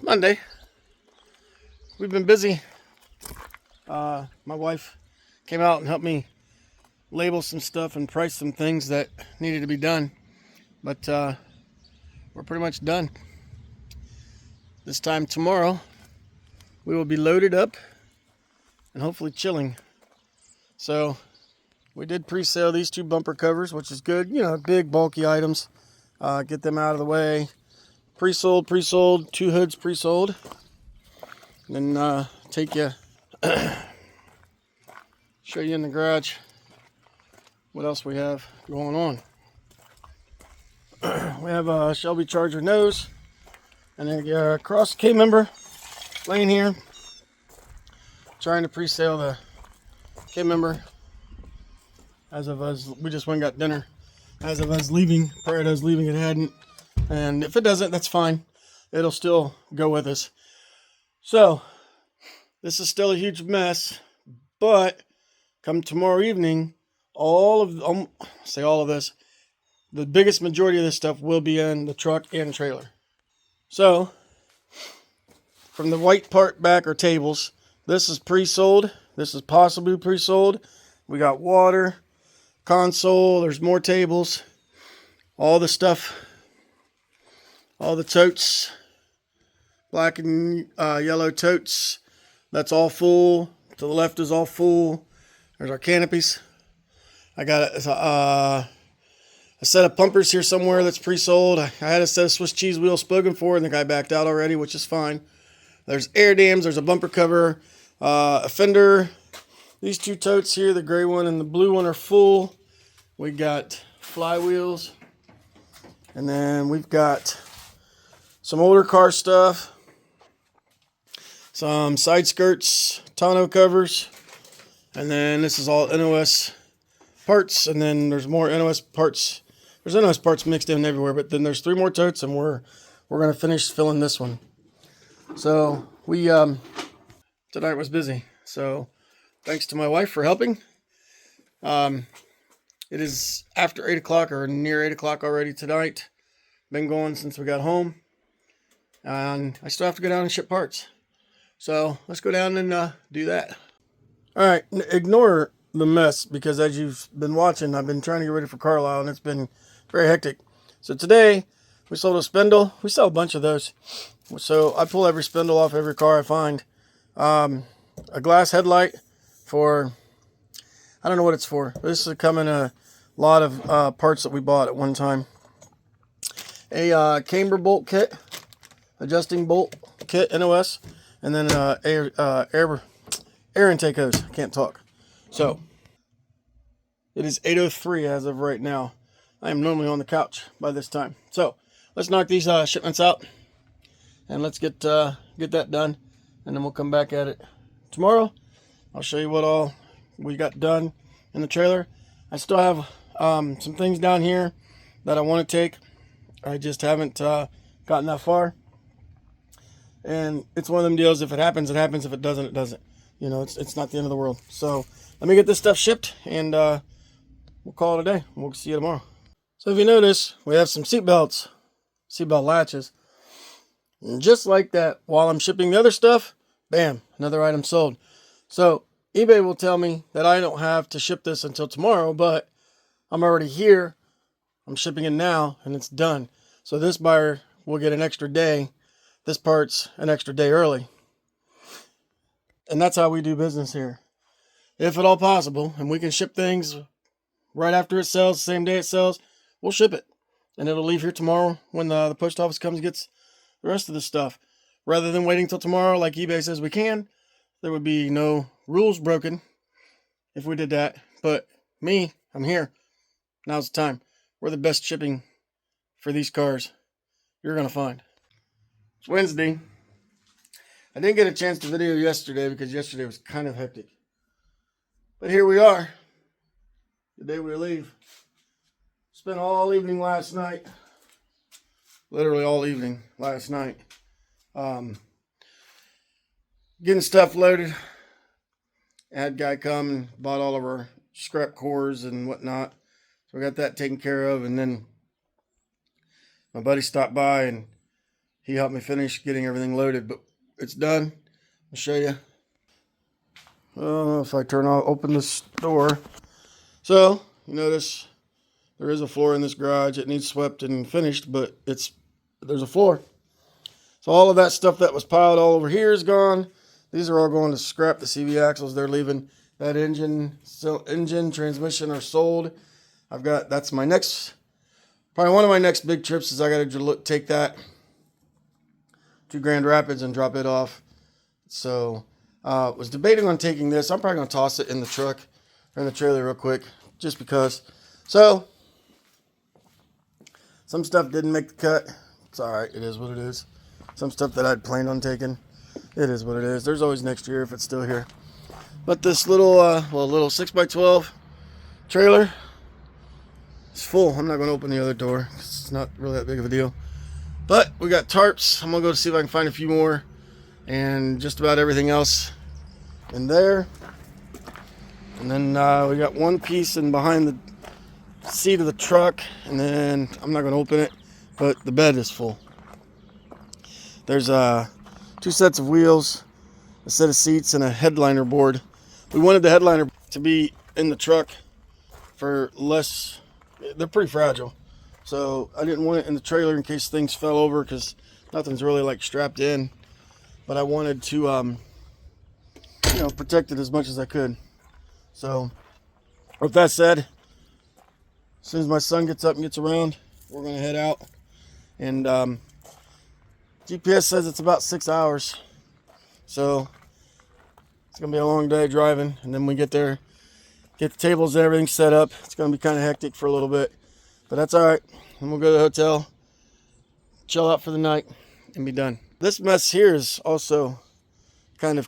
Monday. We've been busy. My wife came out and helped me label some stuff and price some things that needed to be done. But we're pretty much done. This time tomorrow, we will be loaded up and hopefully chilling. So we did pre-sale these two bumper covers, which is good. You know, big bulky items. Get them out of the way. Pre-sold. Two hoods pre-sold. And then take you, show you in the garage what else we have going on. We have a Shelby Charger nose and a cross K-member laying here. Trying to pre-sale the K-member. As of us, we just went and got dinner. As of us leaving, prior to us leaving, it hadn't. And if it doesn't, that's fine. It'll still go with us. So, this is still a huge mess. But, come tomorrow evening, all of this, the biggest majority of this stuff will be in the truck and trailer. So, from the white part back are tables. This is pre-sold. This is possibly pre-sold. We got water, console, there's more tables. All the stuff, all the totes, black and yellow totes, that's all full. To the left is all full. There's our canopies. I got a set of pumpers here somewhere that's pre-sold. I had a set of Swiss cheese wheels spoken for, and the guy backed out already, which is fine. There's air dams. There's a bumper cover, a fender. These two totes here, the gray one and the blue one, are full. We got flywheels. And then we've got some older car stuff. Some side skirts, tonneau covers. And then this is all NOS parts. And then there's more NOS parts. There's NOS parts mixed in everywhere. But then there's 3 more totes, and we're going to finish filling this one. So we tonight was busy. So thanks to my wife for helping. It is after 8 o'clock or near 8 o'clock already tonight. Been going since we got home. And I still have to go down and ship parts. So let's go down and do that. Alright, ignore the mess because as you've been watching, I've been trying to get ready for Carlisle and it's been very hectic. So today, we sold a spindle. We sell a bunch of those. So I pull every spindle off every car I find. A glass headlight for, I don't know what it's for. This is coming a lot of parts that we bought at one time. A camber bolt kit, adjusting bolt kit, NOS, and then air intake hose. Can't talk. So it is 8:03 as of right now. I am normally on the couch by this time. So let's knock these shipments out and let's get that done, and then we'll come back at it tomorrow. I'll show you what all we got done in the trailer. I still have some things down here that I want to take. I just haven't gotten that far. And it's one of them deals, if it happens, it happens. If it doesn't, it doesn't. You know, it's not the end of the world. So let me get this stuff shipped, and we'll call it a day. We'll see you tomorrow. So if you notice, we have some seatbelt latches. And just like that, while I'm shipping the other stuff, bam, another item sold. So eBay will tell me that I don't have to ship this until tomorrow, but I'm already here. I'm shipping it now, and it's done. So this buyer will get an extra day. This part's an extra day early. And that's how we do business here. If at all possible, and we can ship things right after it sells, the same day it sells, we'll ship it. And it'll leave here tomorrow when the post office comes and gets the rest of the stuff. Rather than waiting till tomorrow like eBay says we can, there would be no rules broken if we did that. But me, I'm here. Now's the time. We're the best shipping for these cars you're going to find. It's Wednesday. I didn't get a chance to video yesterday because yesterday was kind of hectic. But here we are. The day we leave. Spent all evening last night. Literally all evening last night. Getting stuff loaded. I had a guy come and bought all of our scrap cores and whatnot. So we got that taken care of, and then my buddy stopped by and He helped me finish getting everything loaded, but it's done. I'll show you. If I open this door. So, you notice there is a floor in this garage. It needs swept and finished, but there's a floor. So all of that stuff that was piled all over here is gone. These are all going to scrap. The CV axles, they're leaving. That engine, transmission are sold. That's my next, probably one of my next big trips is I got to take that to Grand Rapids and drop it off. So, was debating on taking this. I'm probably going to toss it in the truck or in the trailer real quick, just because. So, some stuff didn't make the cut. It's all right. It is what it is. Some stuff that I'd planned on taking, it is what it is. There's always next year if it's still here. But this little 6x12 trailer is full. I'm not going to open the other door. It's not really that big of a deal. But we got tarps. I'm going to go see if I can find a few more. And just about everything else in there. And then we got one piece in behind the seat of the truck. And then I'm not going to open it, but the bed is full. There's 2 sets of wheels, a set of seats, and a headliner board. We wanted the headliner to be in the truck for less. They're pretty fragile. So I didn't want it in the trailer in case things fell over, because nothing's really like strapped in. But I wanted to, protect it as much as I could. So, with that said, as soon as my son gets up and gets around, we're going to head out. And GPS says it's about 6 hours. So, it's going to be a long day driving. And then we get there, get the tables and everything set up. It's going to be kind of hectic for a little bit. But that's all right. And we'll go to the hotel, chill out for the night, and be done. This mess here is also kind of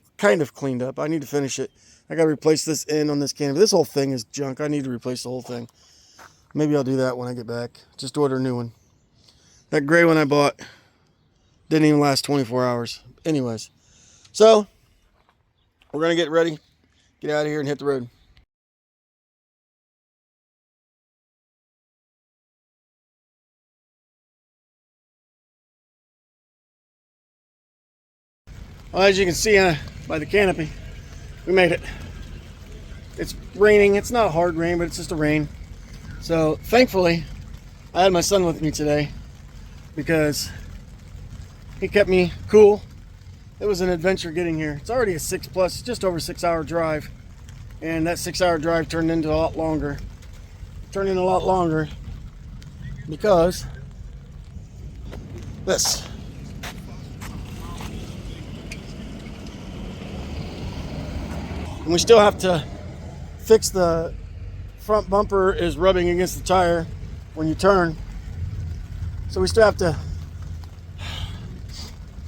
cleaned up. I need to finish it. I got to replace this end on this canopy. This whole thing is junk. I need to replace the whole thing. Maybe I'll do that when I get back. Just order a new one. That gray one I bought didn't even last 24 hours. Anyways, so we're going to get ready, get out of here, and hit the road. Well, as you can see by the canopy, we made it. It's raining. It's not hard rain, but it's just a rain. So thankfully, I had my son with me today because he kept me cool. It was an adventure getting here. It's already a just over 6 hour drive. And that 6 hour drive turned into a lot longer. Because this. And we still have to fix the front bumper is rubbing against the tire when you turn. So we still have to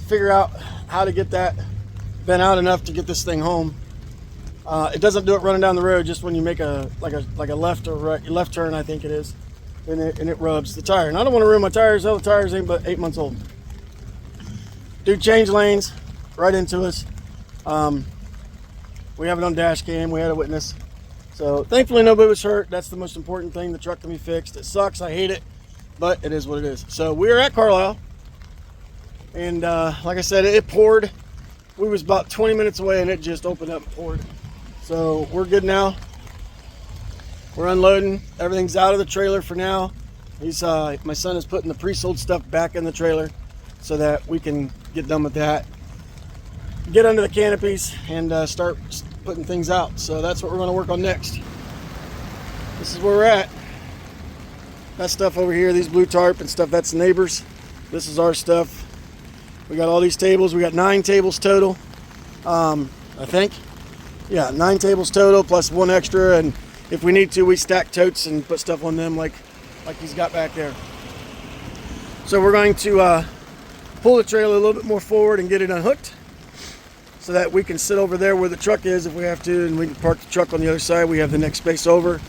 figure out how to get that bent out enough to get this thing home. It doesn't do it running down the road, just when you make a left or right, left turn, I think it is, and it rubs the tire. And I don't want to ruin my tires. The tires ain't but 8 months old. Dude changed lanes right into us. We have it on dash cam. We had a witness. So thankfully nobody was hurt. That's the most important thing. The truck can be fixed. It sucks. I hate it, but it is what it is. So we're at Carlisle, and like I said, it poured. We was about 20 minutes away, and it just opened up and poured. So we're good now. We're unloading. Everything's out of the trailer for now. My son is putting the pre-sold stuff back in the trailer so that we can get done with that. Get under the canopies and start putting things out. So that's what we're going to work on next. This is where we're at. That stuff over here, these blue tarp and stuff, that's neighbors. This is our stuff. We got all these tables. We got 9 tables total, I think. Yeah, 9 tables total plus 1 extra. And if we need to, we stack totes and put stuff on them like he's got back there. So we're going to pull the trailer a little bit more forward and get it unhooked, so that we can sit over there where the truck is if we have to, and we can park the truck on the other side. We have the next space over,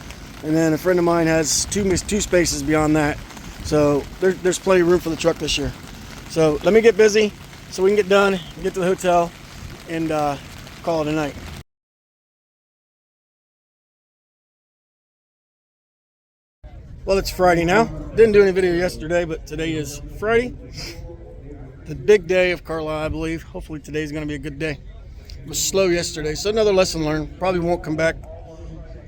and then a friend of mine has two spaces beyond that. So there's plenty of room for the truck this year. So let me get busy so we can get done, get to the hotel, and call it a night. Well, it's Friday now. Didn't do any video yesterday, but today is Friday. the big day of Carlisle, I believe. Hopefully today's going to be a good day. It was slow yesterday, so another lesson learned. Probably won't come back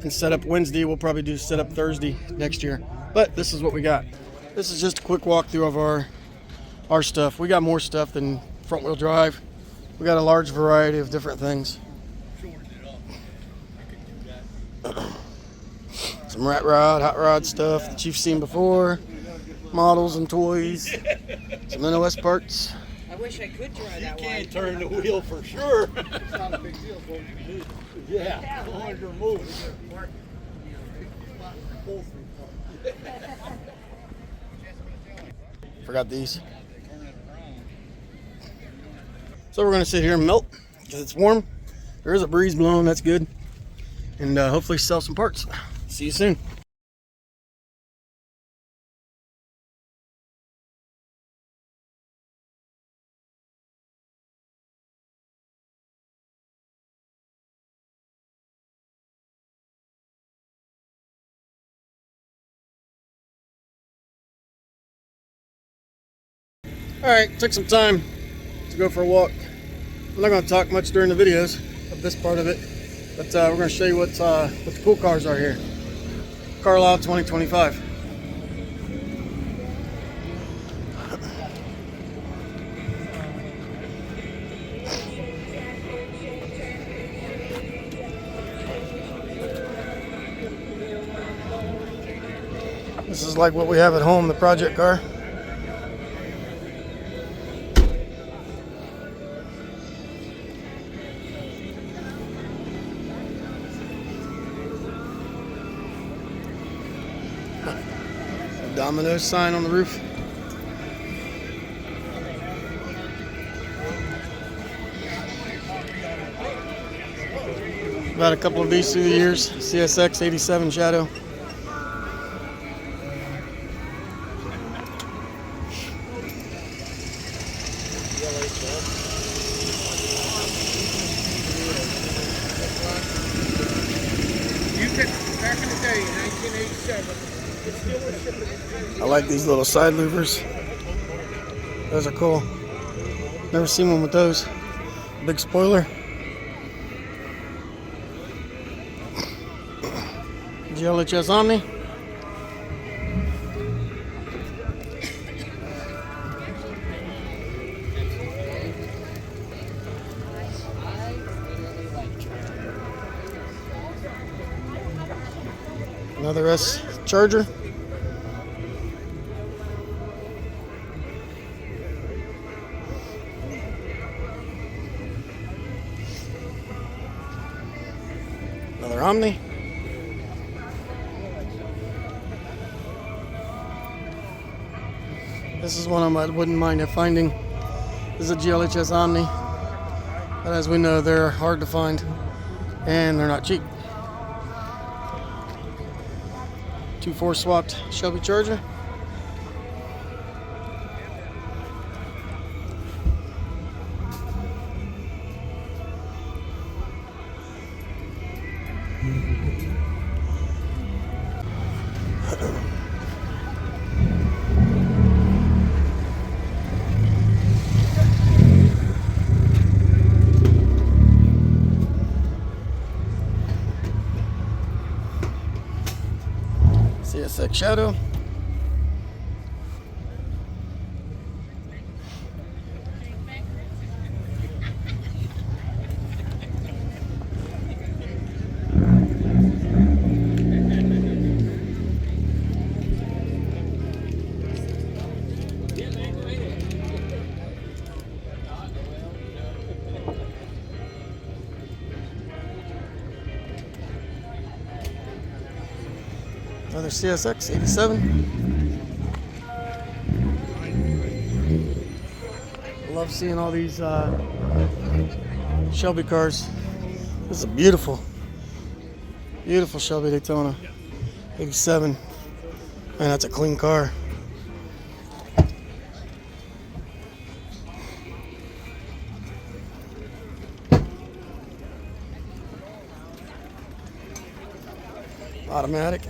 and set up Wednesday. We'll probably do set up Thursday next year. But this is what we got. This is just a quick walkthrough of our stuff. We got more stuff than front wheel drive. We got a large variety of different things. Some rat rod, hot rod stuff that you've seen before. Models and toys. Some NOS parts. I wish I could try that one. You can't turn the wheel for sure. It's not a big deal for you to move. Yeah, as long as you're moving. Forgot these. So we're going to sit here and melt because it's warm. There is a breeze blowing, that's good. And hopefully sell some parts. See you soon. Alright, took some time to go for a walk. I'm not going to talk much during the videos of this part of it, but we're going to show you what the cool cars are here. Carlisle 2025. This is like what we have at home, the project car. Domino's sign on the roof. About a couple of these through the years. CSX 87 Shadow. Back in the day, 1987. I like these little side louvers. Those are cool. Never seen one with those. Big spoiler. GLHS Omni. Another S Charger. Another Omni. This is one I wouldn't mind finding. This is a GLHS Omni. But as we know, they're hard to find and they're not cheap. 2.4 swapped Shelby Charger. CSX Shadow. Another CSX 87. I love seeing all these Shelby cars. This is a beautiful Shelby Daytona 87. Man, that's a clean car. Automatic.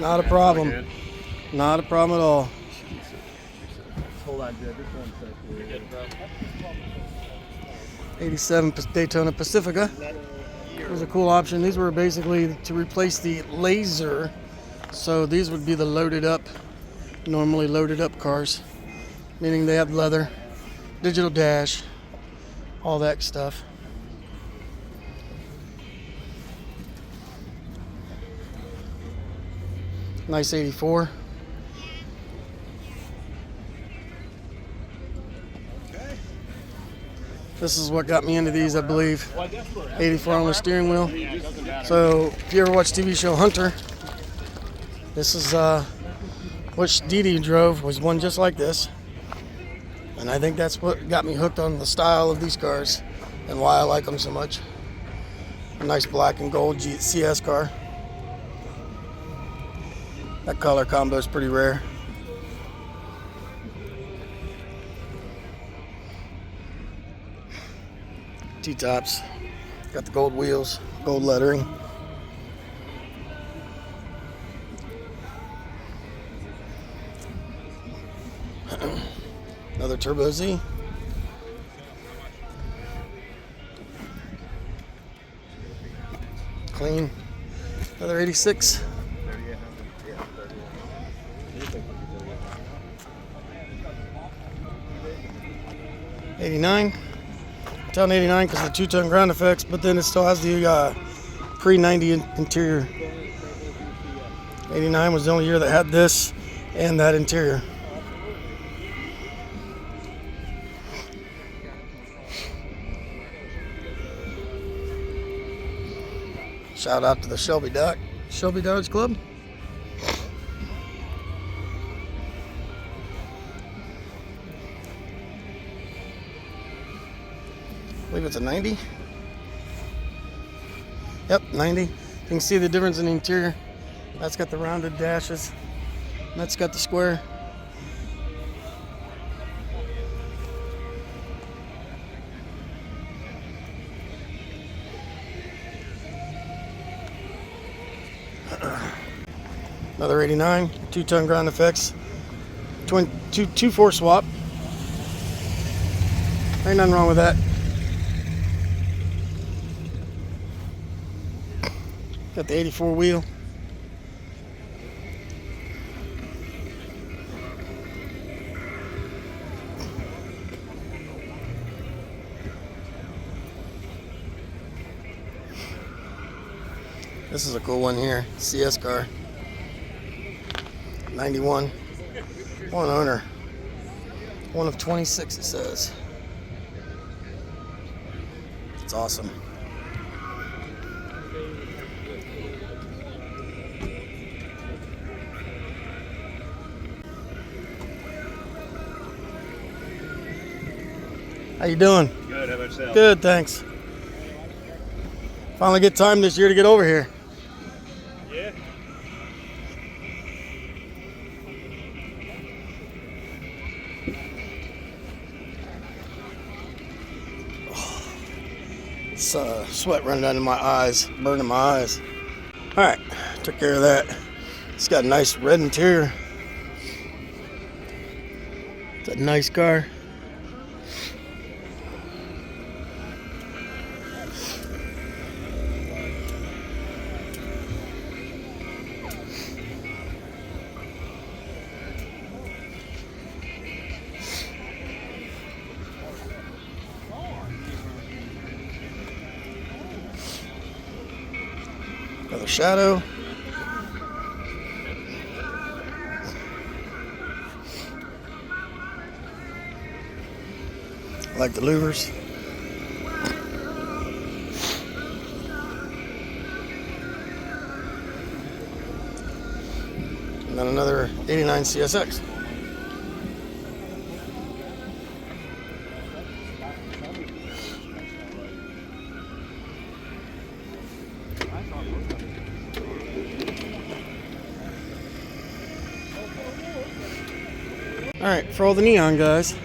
Not a problem. Not a problem at all. Hold on, Jed. Just 1 second. You're good, bro. 87 Daytona Pacifica. It was a cool option. These were basically to replace the Laser. So these would be the loaded up, normally loaded up cars. Meaning they have leather, digital dash, all that stuff. Nice 84. This is what got me into these, I believe. 84 on the steering wheel. So if you ever watch TV show Hunter, this is which Dee Dee drove, was one just like this. And I think that's what got me hooked on the style of these cars and why I like them so much. A nice black and gold CS car. That color combo is pretty rare. T-tops. Got the gold wheels, gold lettering. Another Turbo Z. Clean. Another 86. 89. I'm telling 89 because of the 2-ton ground effects, but then it still has the pre-90 interior. 89 was the only year that had this and that interior. Shout out to the Shelby Dodge Club. I believe it's a 90. Yep, 90. You can see the difference in the interior. That's got the rounded dashes. That's got the square. Another 89, 2-ton ground effects, 2-4 swap. Ain't nothing wrong with that. Got the 84 wheel. This is a cool one here, CS car. 91, one owner, one of 26 it says. It's awesome. How you doing? Good, how about yourself? Good, thanks. Finally get time this year to get over here. Yeah. It's sweat running down in my eyes, burning my eyes. All right, took care of that. It's got a nice red interior. It's a nice car. Another shadow. I like the louvers. And then another 89 CSX. Alright, for all the neon guys,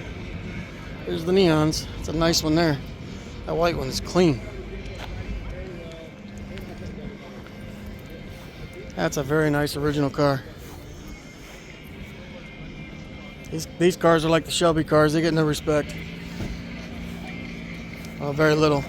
here's the neons. It's a nice one there. That white one is clean. That's a very nice original car. These cars are like the Shelby cars. They get no respect. Very little.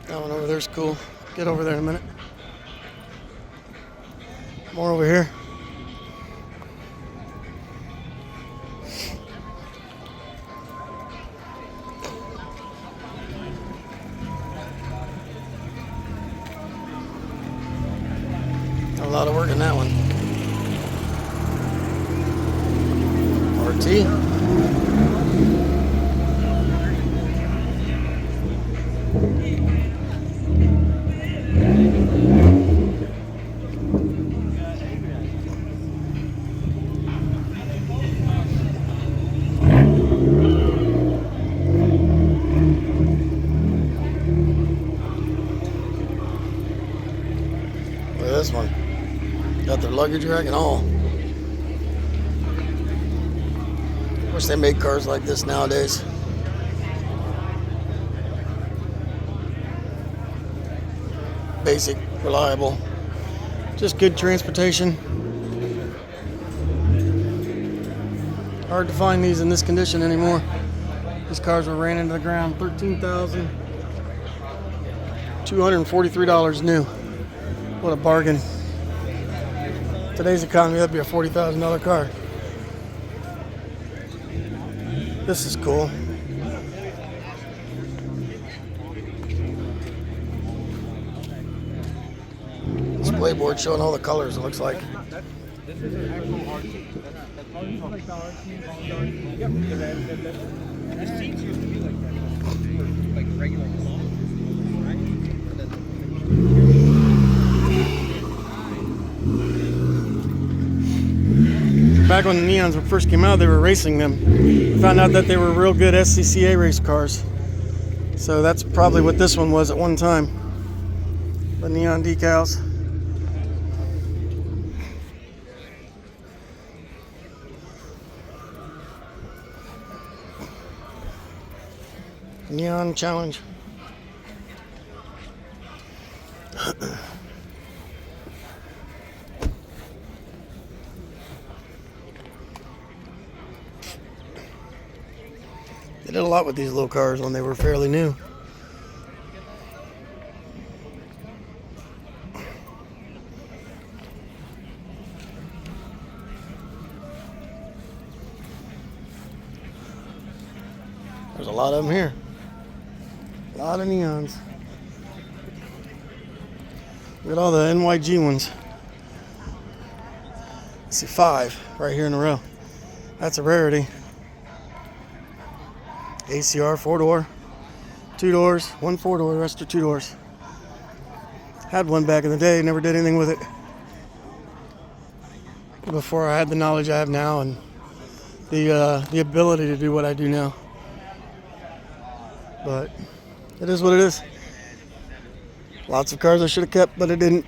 That one over there's cool. Get over there in a minute. More over here. A lot of work in that one. RT. Look at this one. Got their luggage rack and all. Wish they made cars like this nowadays. Basic, reliable, just good transportation. Hard to find these in this condition anymore. These cars were ran into the ground. $13,243 new. What a bargain. Today's economy, that'd be a $40,000 car. This is cool. Display board showing all the colors, it looks like. This is an actual RT. The seats used to be like that, like regular cloth, right? Back when the Neons first came out, they were racing them. Found out that they were real good SCCA race cars. So that's probably what this one was at one time. The neon decals. Neon Challenge. They did a lot with these little cars when they were fairly new. There's a lot of them here. A lot of neons. Look at all the NYG ones. I see 5 right here in a row. That's a rarity. ACR 4-door, 2 doors, 1 4-door, the rest are 2 doors. Had one back in the day, never did anything with it. Before I had the knowledge I have now and the ability to do what I do now. But it is what it is. Lots of cars I should have kept, but I didn't.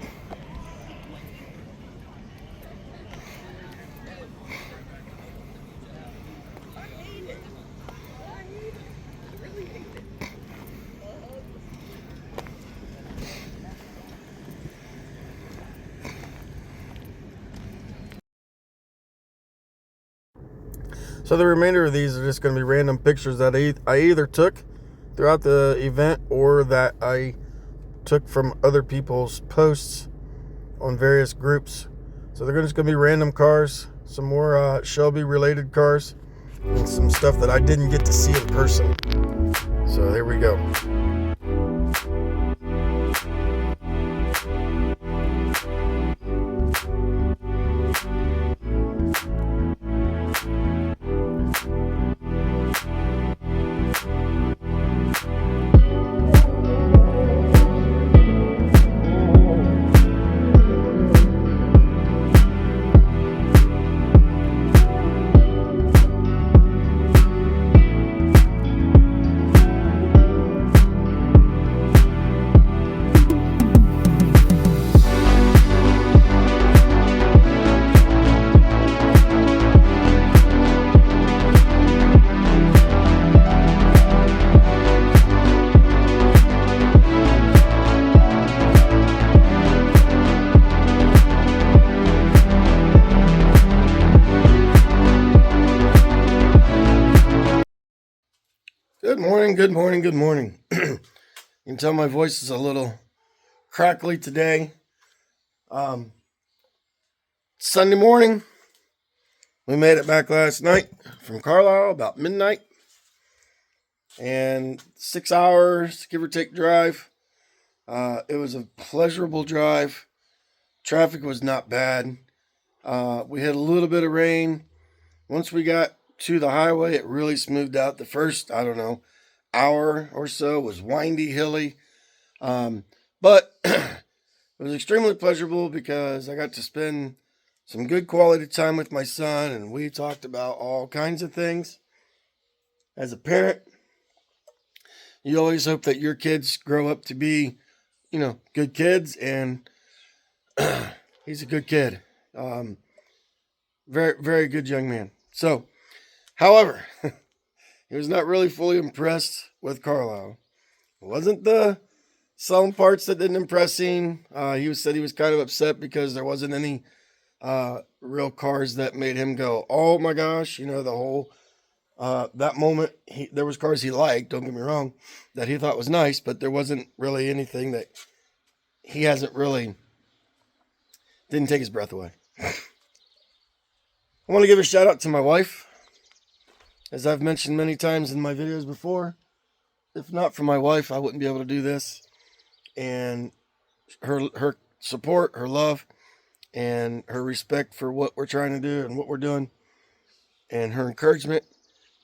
So the remainder of these are just going to be random pictures that I either took throughout the event or that I took from other people's posts on various groups. So they're just going to be random cars, some more Shelby related cars, and some stuff that I didn't get to see in person. So there we go. morning, good morning, good morning. You can tell my voice is a little crackly today. Sunday morning, we made it back last night from Carlisle about midnight. And 6 hours, give or take, drive. It was a pleasurable drive. Traffic was not bad. We had a little bit of rain. Once we got to the highway, it really smoothed out. The first, hour or so was windy, hilly. But it was extremely pleasurable because I got to spend some good quality time with my son, and we talked about all kinds of things. As a parent, you always hope that your kids grow up to be, good kids, and he's a good kid. Very, very good young man. So, however, he was not really fully impressed with Carlisle. It wasn't the selling parts that didn't impress him. He said he was kind of upset because there wasn't any real cars that made him go, oh my gosh, the whole that moment. There was cars he liked, don't get me wrong, that he thought was nice, but there wasn't really anything that he didn't take his breath away. I want to give a shout out to my wife. As I've mentioned many times in my videos before, if not for my wife, I wouldn't be able to do this. And her support, her love, and her respect for what we're trying to do and what we're doing, and her encouragement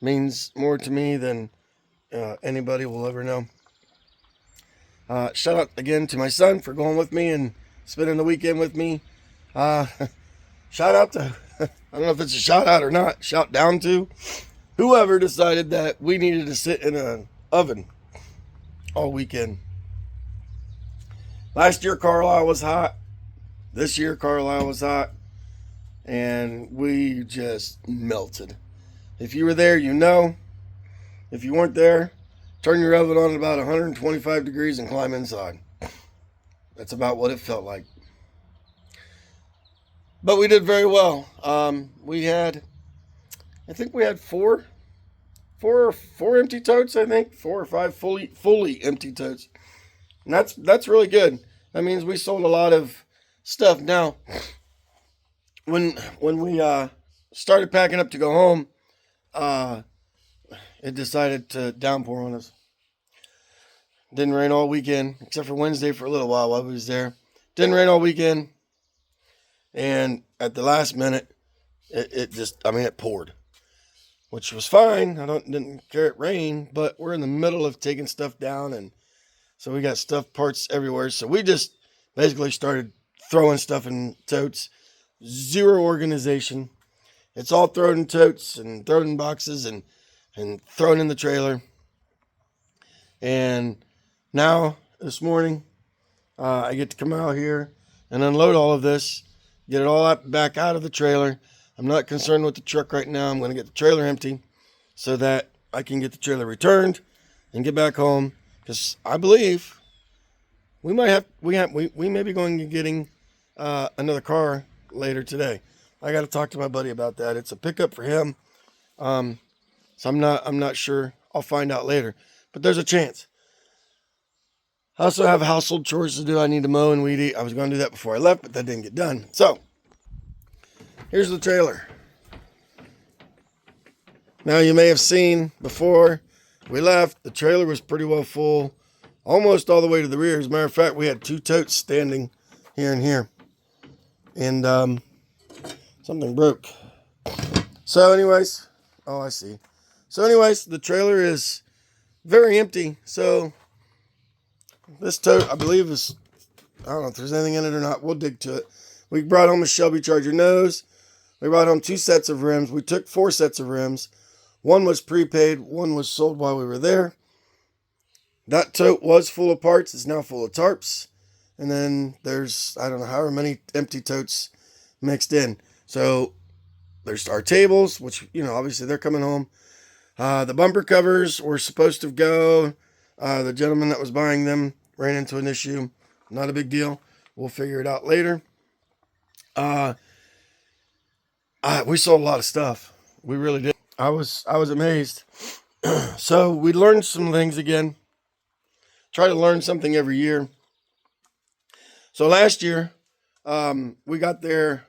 means more to me than anybody will ever know. Shout out again to my son for going with me and spending the weekend with me. Shout out to, I don't know if it's a shout out or not, shout down to whoever decided that we needed to sit in an oven all weekend. Last year, Carlisle was hot. This year, Carlisle was hot. And we just melted. If you were there, you know. If you weren't there, turn your oven on at about 125 degrees and climb inside. That's about what it felt like. But we did very well. I think we had four empty totes, I think. 4 or 5 fully empty totes. And that's really good. That means we sold a lot of stuff. Now, when we started packing up to go home, it decided to downpour on us. Didn't rain all weekend, except for Wednesday for a little while we was there. Didn't rain all weekend. And at the last minute, it poured. Which was fine. Didn't care it rained, but we're in the middle of taking stuff down, and so we got stuff, parts everywhere. So we just basically started throwing stuff in totes. Zero organization. It's all thrown in totes and thrown in boxes and thrown in the trailer. And now, this morning, I get to come out here and unload all of this, get it all back out of the trailer. I'm not concerned with the truck right now. I'm going to get the trailer empty so that I can get the trailer returned and get back home. Because I believe we may be going to getting another car later today. I got to talk to my buddy about that. It's a pickup for him. So I'm not sure. I'll find out later. But there's a chance. I also have household chores to do. I need to mow and weed eat. I was going to do that before I left, but that didn't get done. So here's the trailer. Now, you may have seen before we left, the trailer was pretty well full, almost all the way to the rear. As a matter of fact, we had 2 totes standing here and here. And something broke. So anyways, I see. So anyways, the trailer is very empty. So this tote, I believe, is, I don't know if there's anything in it or not. We'll dig to it. We brought home a Shelby Charger nose. We brought home 2 sets of rims. We took 4 sets of rims. 1 was prepaid. 1 was sold while we were there. That tote was full of parts. It's now full of tarps. And then there's, I don't know, however many empty totes mixed in. So there's our tables, which, obviously they're coming home. The bumper covers were supposed to go. The gentleman that was buying them ran into an issue. Not a big deal. We'll figure it out later. We sold a lot of stuff. We really did. I was amazed So we learned some things again. Try to learn something every year. So last year, we got there.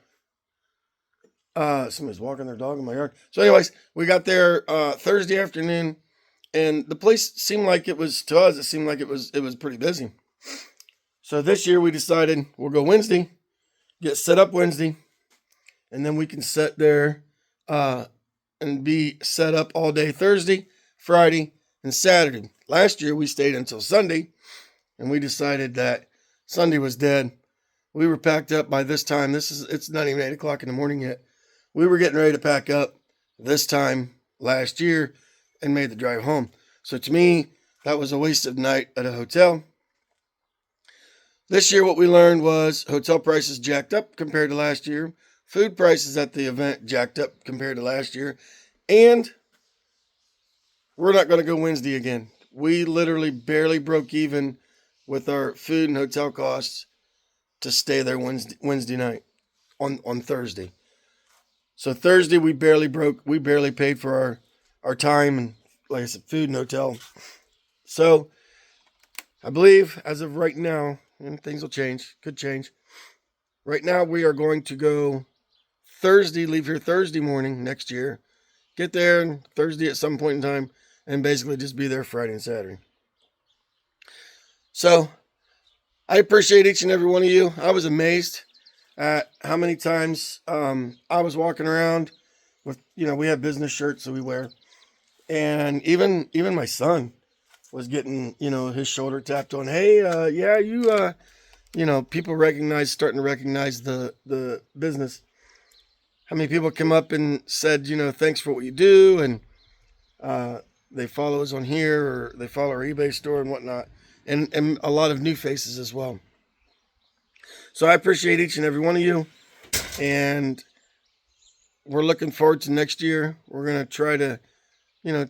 Somebody's walking their dog in my yard. So, anyways, we got there Thursday afternoon, and the place seemed like it was, to us, it seemed like it was pretty busy. So this year we decided we'll go Wednesday, get set up Wednesday, and then we can sit there and be set up all day Thursday, Friday, and Saturday. Last year we stayed until Sunday, and we decided that Sunday was dead. We were packed up by this time. It's not even 8 o'clock in the morning yet. We were getting ready to pack up this time last year and made the drive home. So to me, that was a wasted night at a hotel. This year, what we learned was hotel prices jacked up compared to last year. Food prices at the event jacked up compared to last year. And we're not going to go Wednesday again. We literally barely broke even with our food and hotel costs to stay there Wednesday night on Thursday. So Thursday we barely paid for our time and, like I said, food and hotel. So I believe as of right now, and things will change, could change. Right now we are going to go Thursday, leave here Thursday morning next year, get there Thursday at some point in time, and basically just be there Friday and Saturday. So I appreciate each and every one of you. I was amazed at how many times I was walking around with, we have business shirts that we wear. And even my son was getting, his shoulder tapped on. Hey, yeah, people starting to recognize the business. How many people come up and said, thanks for what you do. And they follow us on here, or they follow our eBay store and whatnot. And a lot of new faces as well. So I appreciate each and every one of you, and we're looking forward to next year. We're going to try to,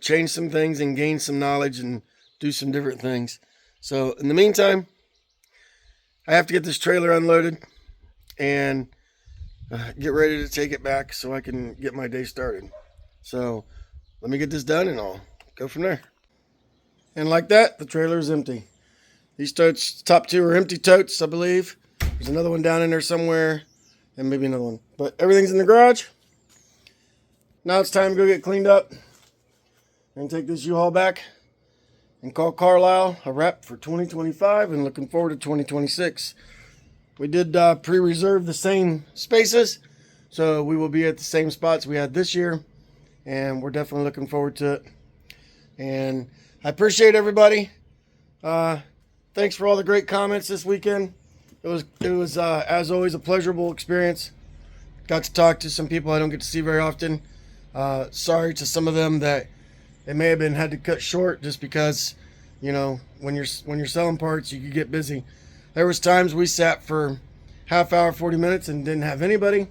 change some things and gain some knowledge and do some different things. So in the meantime, I have to get this trailer unloaded and get ready to take it back so I can get my day started. So let me get this done and I'll go from there. And like that, the trailer is empty. These totes, top two are empty totes, I believe. There's another one down in there somewhere, and maybe another one. But everything's in the garage. Now it's time to go get cleaned up and take this U-Haul back and call Carlisle a wrap for 2025 and looking forward to 2026. We did pre-reserve the same spaces, so we will be at the same spots we had this year, and we're definitely looking forward to it. And I appreciate everybody. Thanks for all the great comments this weekend. It was as always a pleasurable experience. Got to talk to some people I don't get to see very often. Sorry to some of them that it may have been had to cut short just because, when you're selling parts, you could get busy. There was times we sat for half hour, 40 minutes and didn't have anybody,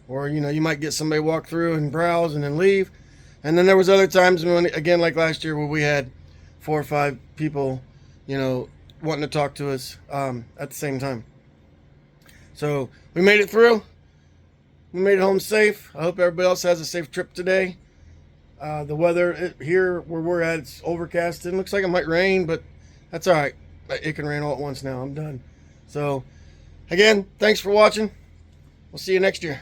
or you might get somebody walk through and browse and then leave. And then there was other times when, again, like last year, where we had 4 or 5 people, wanting to talk to us at the same time. So we made it through. We made it home safe. I hope everybody else has a safe trip today. The weather here where we're at, it's overcast. It looks like it might rain, but that's all right. It can rain all at once now. I'm done. So again, thanks for watching. We'll see you next year.